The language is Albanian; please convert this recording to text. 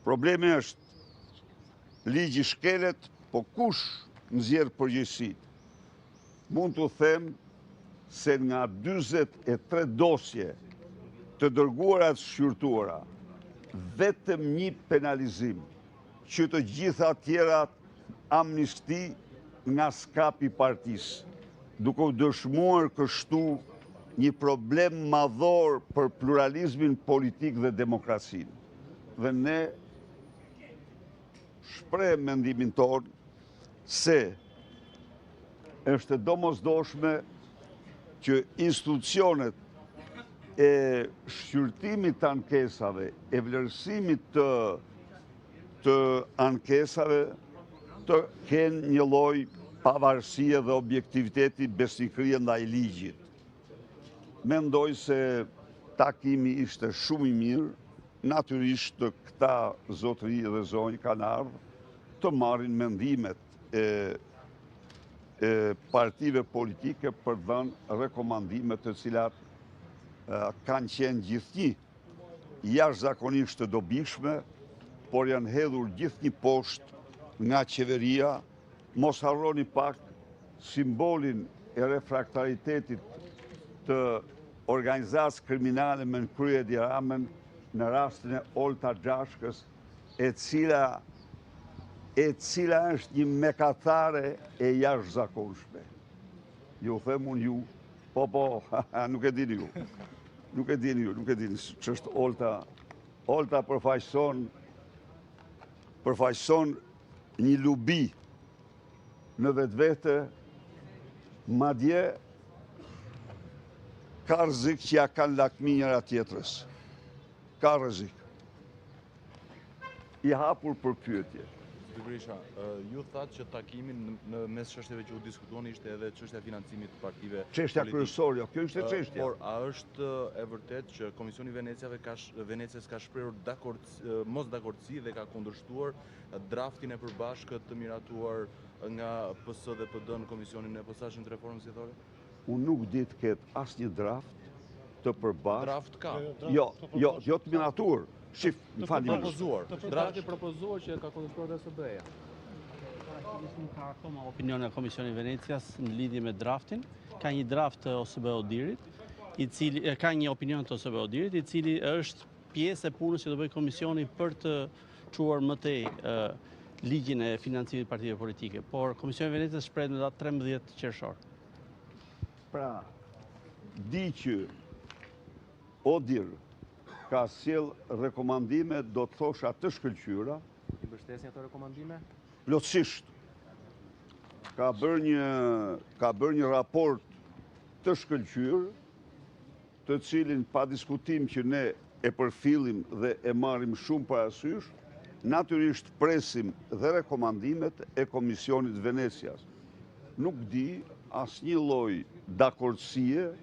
Problemi është ligji shkelet, po kush nxjerr përgjegjësitë? Mund të them se nga 43 dosje të dërguara të shqyrtuara, vetëm një penalizim, që të gjitha tjera amnisti nga skapi partisë, duke u dëshmuar kështu një problem madhor për pluralizmin politik dhe demokracinë. Dhe ne shprehim mendimin tonë se është domosdoshme që institucionet e shqyrtimit të ankesave, e vlerësimit të ankesave të kenë një lloj pavarësie dhe objektiviteti, besnikërie ndaj ligjit. Mendoj se takimi ishte shumë i mirë, natyrisht të këta zotëri dhe zonjë kanë ardhur të marrin mendimet e partive politike për dhënë rekomandime të cilat kanë qenë gjithnjë jashtëzakonisht të dobishme, por janë hedhur gjithnjë poshtë nga qeveria. Mos harroni pak simbolin e refraktaritetit të organizatës kriminale me në krye Edi Ramën në rastin e Olta Xhashkës, e cila është një mekatare e jashtëzakonshme. Ju them unë ju, po, nuk e dini ju. Nuk e dini që është Olta. Olta përfaqëson një lubi në vetvete, madje ka rrezik që ja kanë lakmi njëra tjetrës. Ka rrezik. I hapur për pyetje. Berisha, ju thatë që takimin në mes çështjeve që u diskutuan ishte edhe çështja e financimit të partive politike. Çështja kryesore, kjo ishte çështja. Por a është e vërtet që Komisioni Venecias ka shprehur mos dakordsi dhe ka kundërshtuar draftin e përbashkët të miratuar nga PS dhe PD në Komisionin e posaçëm të reformës jetore? Unë nuk di të ketë asnjë draft të përbashkët. Draft ka. Jo të miratuar. Shif, më falni. Drafti propozuar që ka kundërshtuar SB-ja. Ka akoma opinion e Komisionit Venecias në lidhje me draftin. Ka një draft të OSBE-Odirit, ka një opinion të OSBE-Odirit, i cili është pjesë e punës që do bëjë komisioni për të çuar më tej ligjin e financimit të partive politike. Por Komisioni Venecias shpreh në datë 13 qershor. Pra, di që Odir ka sjell rekomandime, do të thosha të shkëlqyera. I mbështesin ato rekomandime? Plotësisht. Ka bërë një raport të shkëlqyer, të cilin pa diskutim që ne e përfillim dhe e marrim shumë parasysh, natyrisht presim dhe rekomandimet e Komisionit Venecias. Nuk di asnjë lloj dakordësie